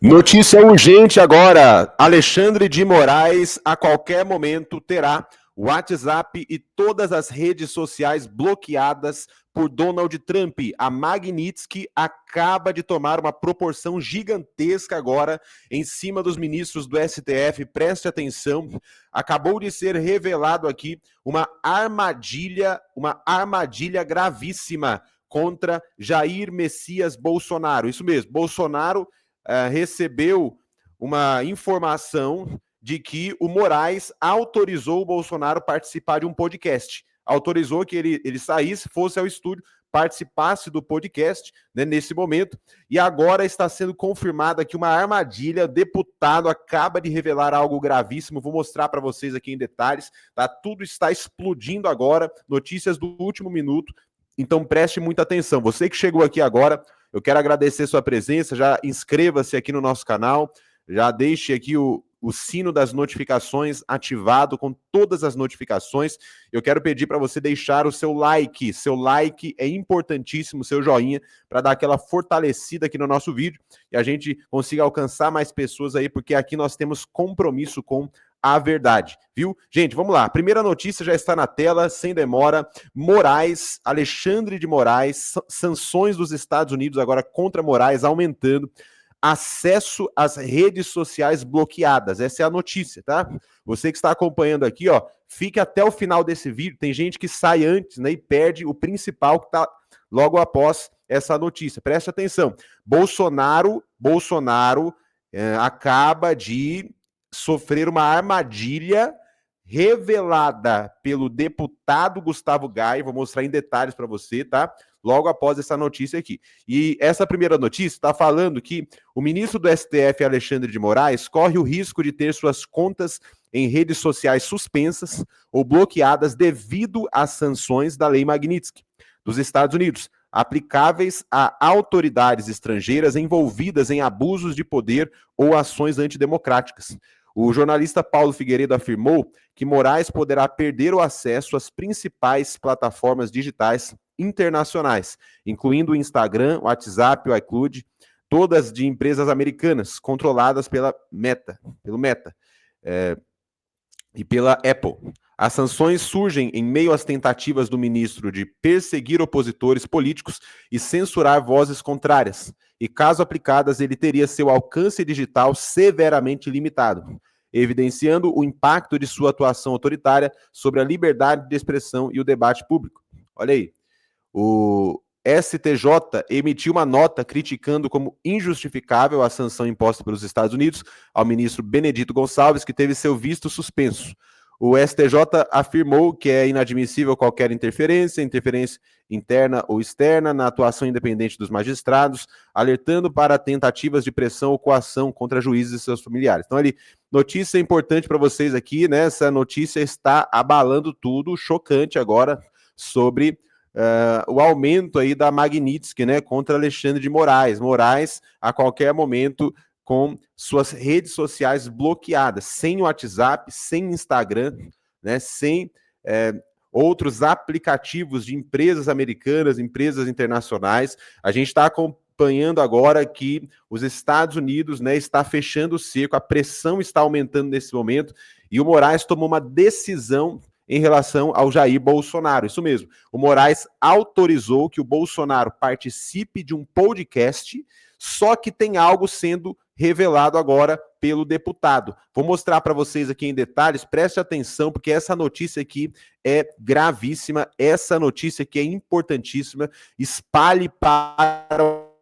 Notícia urgente agora. Alexandre de Moraes, a qualquer momento, terá o WhatsApp e todas as redes sociais bloqueadas por Donald Trump. A Magnitsky acaba de tomar uma proporção gigantesca agora em cima dos ministros do STF. Preste atenção. Acabou de ser revelado aqui uma armadilha gravíssima contra Jair Messias Bolsonaro. Isso mesmo, Bolsonaro recebeu uma informação de que o Moraes autorizou o Bolsonaro participar de um podcast. Autorizou que ele saísse, fosse ao estúdio, participasse do podcast, né, nesse momento, e agora está sendo confirmada aqui uma armadilha. O deputado acaba de revelar algo gravíssimo, vou mostrar para vocês aqui em detalhes, tá? Tudo está explodindo agora, notícias do último minuto, então preste muita atenção. Você que chegou aqui agora, eu quero agradecer sua presença, já inscreva-se aqui no nosso canal, já deixe aqui o sino das notificações ativado com todas as notificações. Eu quero pedir para você deixar o seu like é importantíssimo, seu joinha, para dar aquela fortalecida aqui no nosso vídeo e a gente consiga alcançar mais pessoas aí, porque aqui nós temos compromisso com a verdade, viu? Gente, vamos lá. Primeira notícia já está na tela, sem demora. Moraes, Alexandre de Moraes, sanções dos Estados Unidos agora contra Moraes aumentando. Acesso às redes sociais bloqueadas. Essa é a notícia, tá? Você que está acompanhando aqui, ó, fique até o final desse vídeo. Tem gente que sai antes, né, e perde o principal que está logo após essa notícia. Preste atenção. Bolsonaro acaba de sofrer uma armadilha revelada pelo deputado Gustavo Gayer. Vou mostrar em detalhes para você, tá? Logo após essa notícia aqui. E essa primeira notícia está falando que o ministro do STF, Alexandre de Moraes, corre o risco de ter suas contas em redes sociais suspensas ou bloqueadas devido às sanções da Lei Magnitsky dos Estados Unidos, aplicáveis a autoridades estrangeiras envolvidas em abusos de poder ou ações antidemocráticas. O jornalista Paulo Figueiredo afirmou que Moraes poderá perder o acesso às principais plataformas digitais internacionais, incluindo o Instagram, o WhatsApp, o iCloud, todas de empresas americanas, controladas pelo Meta, e pela Apple. As sanções surgem em meio às tentativas do ministro de perseguir opositores políticos e censurar vozes contrárias. E, caso aplicadas, ele teria seu alcance digital severamente limitado, evidenciando o impacto de sua atuação autoritária sobre a liberdade de expressão e o debate público. Olha aí, o STJ emitiu uma nota criticando como injustificável a sanção imposta pelos Estados Unidos ao ministro Benedito Gonçalves, que teve seu visto suspenso. O STJ afirmou que é inadmissível qualquer interferência interna ou externa na atuação independente dos magistrados, alertando para tentativas de pressão ou coação contra juízes e seus familiares. Então, ali, notícia importante para vocês aqui, né? Essa notícia está abalando tudo, chocante agora, sobre o aumento aí da Magnitsky, né, contra Alexandre de Moraes. Moraes, a qualquer momento, com suas redes sociais bloqueadas, sem WhatsApp, sem Instagram, né, sem outros aplicativos de empresas americanas, empresas internacionais. A gente está acompanhando agora que os Estados Unidos, né, está fechando o cerco, a pressão está aumentando nesse momento, e o Moraes tomou uma decisão em relação ao Jair Bolsonaro. Isso mesmo, o Moraes autorizou que o Bolsonaro participe de um podcast, só que tem algo sendo revelado agora pelo deputado. Vou mostrar para vocês aqui em detalhes, preste atenção, porque essa notícia aqui é gravíssima, essa notícia aqui é importantíssima, espalhe para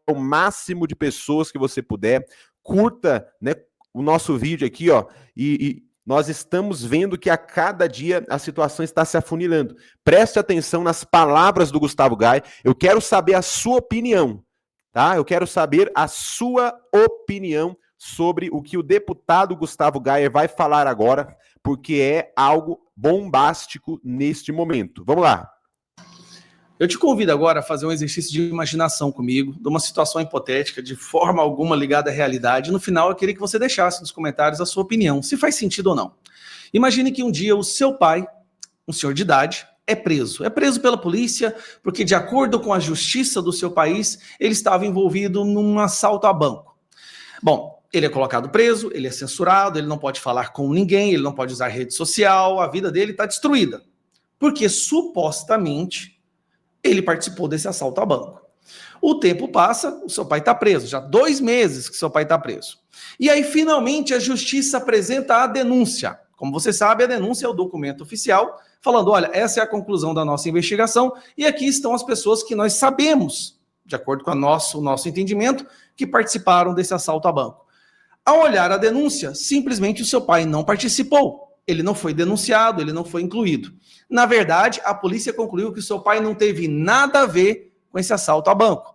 o máximo de pessoas que você puder, curta, né, o nosso vídeo aqui, ó, e nós estamos vendo que a cada dia a situação está se afunilando. Preste atenção nas palavras do Gustavo Gayer. Eu quero saber a sua opinião, tá? Eu quero saber a sua opinião sobre o que o deputado Gustavo Gayer vai falar agora, porque é algo bombástico neste momento. Vamos lá. Eu te convido agora a fazer um exercício de imaginação comigo, de uma situação hipotética, de forma alguma ligada à realidade. No final, eu queria que você deixasse nos comentários a sua opinião, se faz sentido ou não. Imagine que um dia o seu pai, um senhor de idade, é preso. É preso pela polícia porque, de acordo com a justiça do seu país, ele estava envolvido num assalto a banco. Bom, ele é colocado preso, ele é censurado, ele não pode falar com ninguém, ele não pode usar rede social, a vida dele está destruída. Porque, supostamente, ele participou desse assalto a banco. O tempo passa, o seu pai está preso. Já 2 meses que seu pai está preso. E aí, finalmente, a justiça apresenta a denúncia. Como você sabe, a denúncia é o documento oficial, falando, olha, essa é a conclusão da nossa investigação, e aqui estão as pessoas que nós sabemos, de acordo com o nosso entendimento, que participaram desse assalto a banco. Ao olhar a denúncia, simplesmente o seu pai não participou. Ele não foi denunciado, ele não foi incluído. Na verdade, a polícia concluiu que o seu pai não teve nada a ver com esse assalto a banco.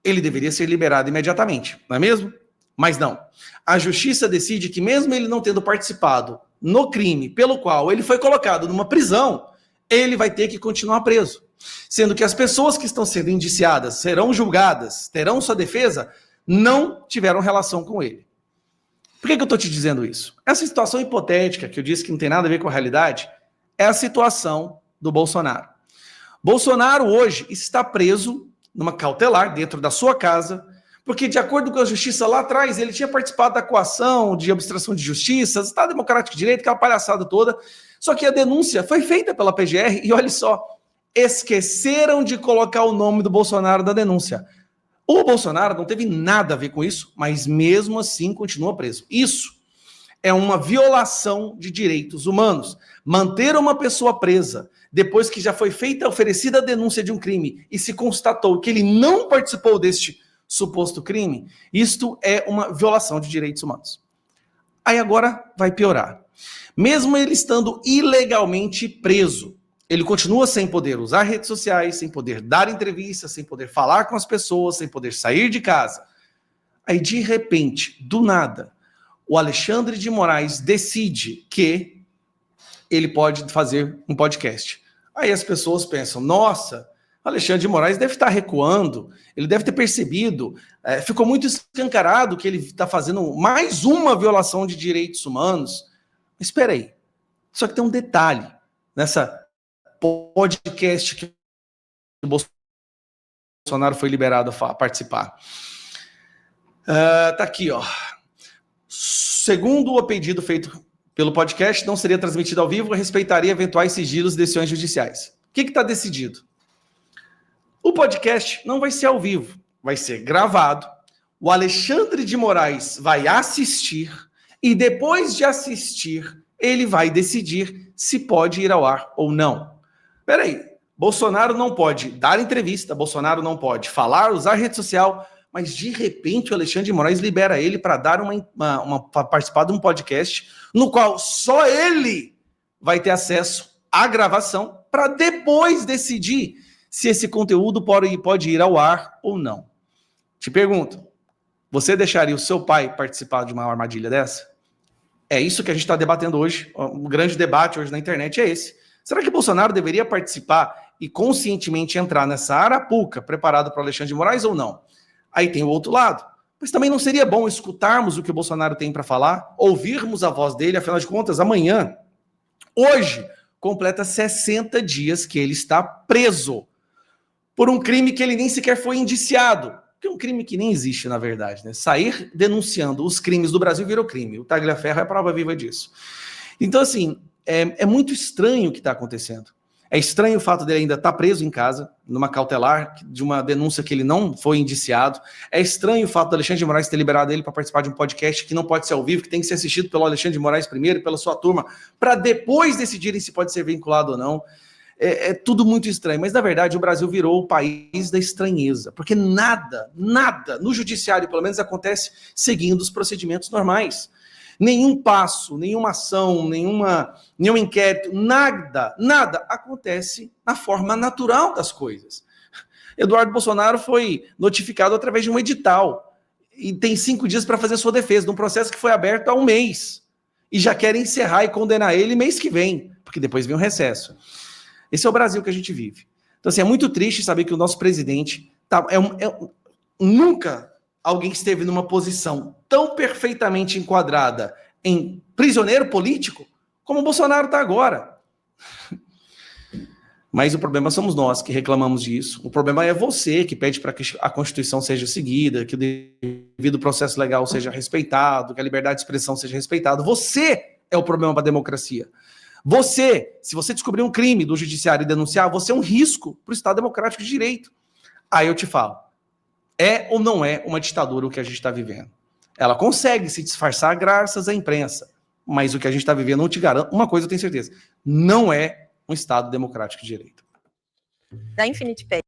Ele deveria ser liberado imediatamente, não é mesmo? Mas não. A justiça decide que mesmo ele não tendo participado no crime pelo qual ele foi colocado numa prisão, ele vai ter que continuar preso. Sendo que as pessoas que estão sendo indiciadas, serão julgadas, terão sua defesa, não tiveram relação com ele. Por que eu estou te dizendo isso? Essa situação hipotética, que eu disse que não tem nada a ver com a realidade, é a situação do Bolsonaro. Bolsonaro hoje está preso numa cautelar dentro da sua casa, porque de acordo com a justiça lá atrás, ele tinha participado da coação de obstrução de justiça, Estado Democrático de Direito, aquela palhaçada toda, só que a denúncia foi feita pela PGR e olha só, esqueceram de colocar o nome do Bolsonaro na denúncia. O Bolsonaro não teve nada a ver com isso, mas mesmo assim continua preso. Isso é uma violação de direitos humanos. Manter uma pessoa presa depois que já foi feita, oferecida a denúncia de um crime e se constatou que ele não participou deste suposto crime, isto é uma violação de direitos humanos. Aí agora vai piorar. Mesmo ele estando ilegalmente preso, ele continua sem poder usar redes sociais, sem poder dar entrevistas, sem poder falar com as pessoas, sem poder sair de casa. Aí, de repente, do nada, o Alexandre de Moraes decide que ele pode fazer um podcast. Aí as pessoas pensam, nossa, Alexandre de Moraes deve estar recuando, ele deve ter percebido, ficou muito escancarado que ele está fazendo mais uma violação de direitos humanos. Mas espera aí, só que tem um detalhe nessa podcast que o Bolsonaro foi liberado a participar. Tá aqui, ó. Segundo o pedido feito pelo podcast, não seria transmitido ao vivo e respeitaria eventuais sigilos e decisões judiciais. O que está decidido? O podcast não vai ser ao vivo, vai ser gravado. O Alexandre de Moraes vai assistir e depois de assistir, ele vai decidir se pode ir ao ar ou não. Peraí, Bolsonaro não pode dar entrevista, Bolsonaro não pode falar, usar rede social, mas de repente o Alexandre de Moraes libera ele para dar participar de um podcast no qual só ele vai ter acesso à gravação para depois decidir se esse conteúdo pode ir ao ar ou não. Te pergunto, você deixaria o seu pai participar de uma armadilha dessa? É isso que a gente está debatendo hoje, o grande debate hoje na internet é esse. Será que Bolsonaro deveria participar e conscientemente entrar nessa arapuca preparada para Alexandre de Moraes ou não? Aí tem o outro lado. Mas também não seria bom escutarmos o que o Bolsonaro tem para falar, ouvirmos a voz dele, afinal de contas, amanhã, hoje, completa 60 dias que ele está preso por um crime que ele nem sequer foi indiciado. Que é um crime que nem existe, na verdade, né? Sair denunciando os crimes do Brasil virou crime. O Tagliaferro é a prova viva disso. Então, assim, é muito estranho o que está acontecendo. É estranho o fato dele ainda estar preso em casa, numa cautelar, de uma denúncia que ele não foi indiciado. É estranho o fato do Alexandre de Moraes ter liberado ele para participar de um podcast que não pode ser ao vivo, que tem que ser assistido pelo Alexandre de Moraes primeiro, pela sua turma, para depois decidirem se pode ser vinculado ou não. É tudo muito estranho. Mas, na verdade, o Brasil virou o país da estranheza, porque nada no judiciário, pelo menos, acontece seguindo os procedimentos normais. Nenhum passo, nenhuma ação, nenhum inquérito, nada acontece na forma natural das coisas. Eduardo Bolsonaro foi notificado através de um edital e tem 5 dias para fazer sua defesa, de um processo que foi aberto há 1 mês. E já querem encerrar e condenar ele mês que vem, porque depois vem um recesso. Esse é o Brasil que a gente vive. Então, assim, é muito triste saber que o nosso presidente nunca alguém esteve numa posição tão perfeitamente enquadrada em prisioneiro político como o Bolsonaro está agora. Mas o problema somos nós que reclamamos disso. O problema é você que pede para que a Constituição seja seguida, que o devido processo legal seja respeitado, que a liberdade de expressão seja respeitada. Você é o problema para a democracia. Você, se você descobrir um crime do judiciário e denunciar, você é um risco para o Estado democrático de direito. Aí eu te falo, é ou não é uma ditadura o que a gente está vivendo? Ela consegue se disfarçar graças à imprensa, mas o que a gente está vivendo, não te garanto, uma coisa eu tenho certeza, não é um Estado democrático de direito. Da Infinity Pay.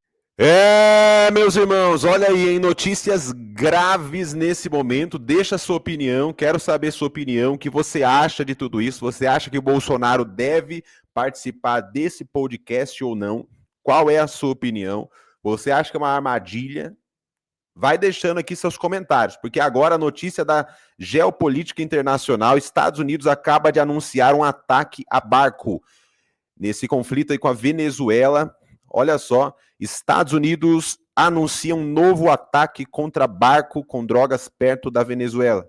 Meus irmãos, olha aí, hein? Notícias graves nesse momento. Deixa a sua opinião, quero saber sua opinião, o que você acha de tudo isso. Você acha que o Bolsonaro deve participar desse podcast ou não? Qual é a sua opinião? Você acha que é uma armadilha? Vai deixando aqui seus comentários, porque agora a notícia da geopolítica internacional, Estados Unidos acaba de anunciar um ataque a barco nesse conflito aí com a Venezuela. Olha só, Estados Unidos anuncia um novo ataque contra barco com drogas perto da Venezuela.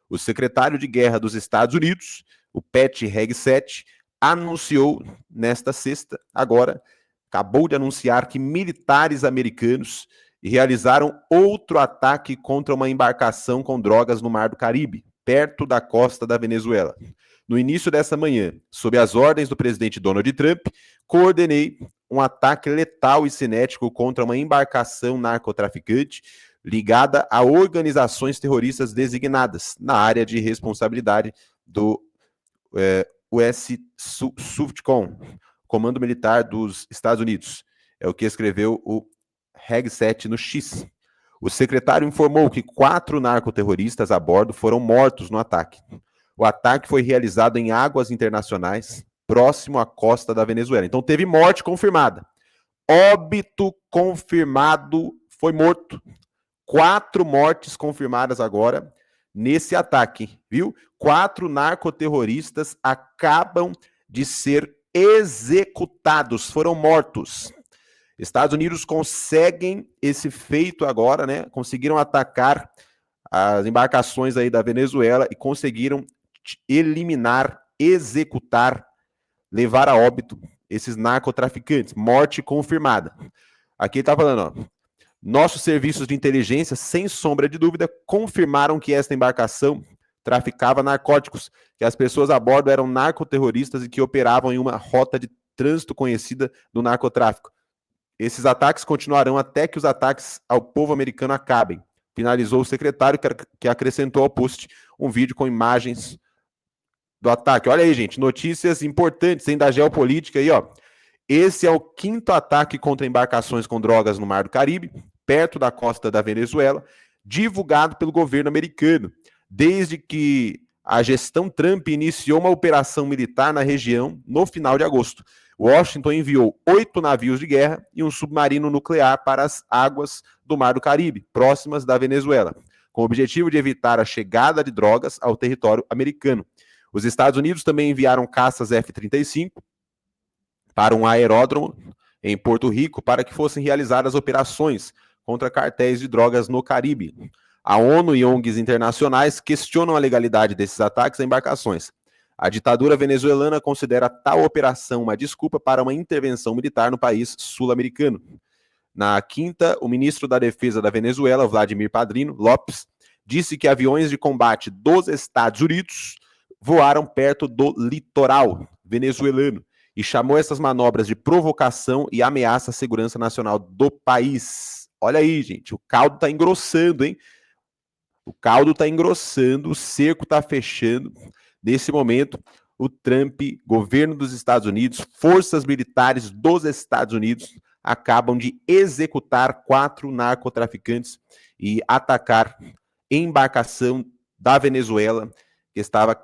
O secretário de Guerra dos Estados Unidos, o Pete Hegseth, anunciou nesta sexta, agora, acabou de anunciar que militares americanos realizaram outro ataque contra uma embarcação com drogas no Mar do Caribe, perto da costa da Venezuela. No início dessa manhã, sob as ordens do presidente Donald Trump, coordenei um ataque letal e cinético contra uma embarcação narcotraficante ligada a organizações terroristas designadas na área de responsabilidade do US SUFTCOM, Comando Militar dos Estados Unidos. É o que escreveu o Hegseth no X. O secretário informou que 4 narcoterroristas a bordo foram mortos no ataque. O ataque foi realizado em águas internacionais, próximo à costa da Venezuela. Então teve morte confirmada. Óbito confirmado, foi morto. 4 mortes confirmadas agora nesse ataque, viu? 4 narcoterroristas acabam de ser executados, foram mortos. Estados Unidos conseguem esse feito agora, né? Conseguiram atacar as embarcações aí da Venezuela e conseguiram eliminar, executar, levar a óbito esses narcotraficantes. Morte confirmada. Aqui está falando, ó. Nossos serviços de inteligência, sem sombra de dúvida, confirmaram que esta embarcação traficava narcóticos, que as pessoas a bordo eram narcoterroristas e que operavam em uma rota de trânsito conhecida do narcotráfico. Esses ataques continuarão até que os ataques ao povo americano acabem, finalizou o secretário, que acrescentou ao post um vídeo com imagens do ataque. Olha aí, gente, notícias importantes, hein, da geopolítica aí, ó. Esse é o 5º ataque contra embarcações com drogas no Mar do Caribe, perto da costa da Venezuela, divulgado pelo governo americano, desde que a gestão Trump iniciou uma operação militar na região no final de agosto. Washington enviou 8 navios de guerra e um submarino nuclear para as águas do Mar do Caribe, próximas da Venezuela, com o objetivo de evitar a chegada de drogas ao território americano. Os Estados Unidos também enviaram caças F-35 para um aeródromo em Porto Rico para que fossem realizadas operações contra cartéis de drogas no Caribe. A ONU e ONGs internacionais questionam a legalidade desses ataques a embarcações. A ditadura venezuelana considera tal operação uma desculpa para uma intervenção militar no país sul-americano. Na quinta, o ministro da Defesa da Venezuela, Vladimir Padrino Lopes, disse que aviões de combate dos Estados Unidos voaram perto do litoral venezuelano e chamou essas manobras de provocação e ameaça à segurança nacional do país. Olha aí, gente, o caldo tá engrossando, hein? O caldo tá engrossando, o cerco tá fechando. Nesse momento, o Trump, governo dos Estados Unidos, forças militares dos Estados Unidos acabam de executar 4 narcotraficantes e atacar embarcação da Venezuela que estava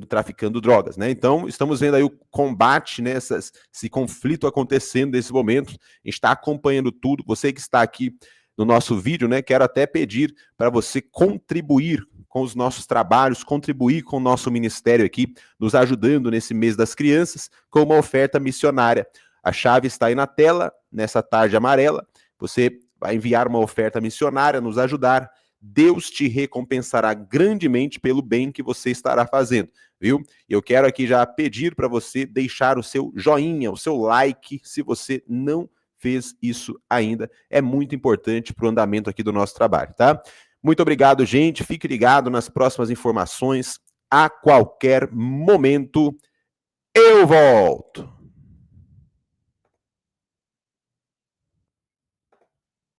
traficando drogas, né? Então, estamos vendo aí o combate, né, esse conflito acontecendo nesse momento. A gente está acompanhando tudo. Você que está aqui no nosso vídeo, né, quero até pedir para você contribuir com os nossos trabalhos, contribuir com o nosso ministério aqui, nos ajudando nesse mês das crianças, com uma oferta missionária. A chave está aí na tela, nessa tarde amarela. Você vai enviar uma oferta missionária, nos ajudar Deus te recompensará grandemente pelo bem que você estará fazendo, viu? Eu quero aqui já pedir para você deixar o seu joinha, o seu like, se você não fez isso ainda. É muito importante para o andamento aqui do nosso trabalho, tá? Muito obrigado, gente. Fique ligado nas próximas informações. A qualquer momento, eu volto.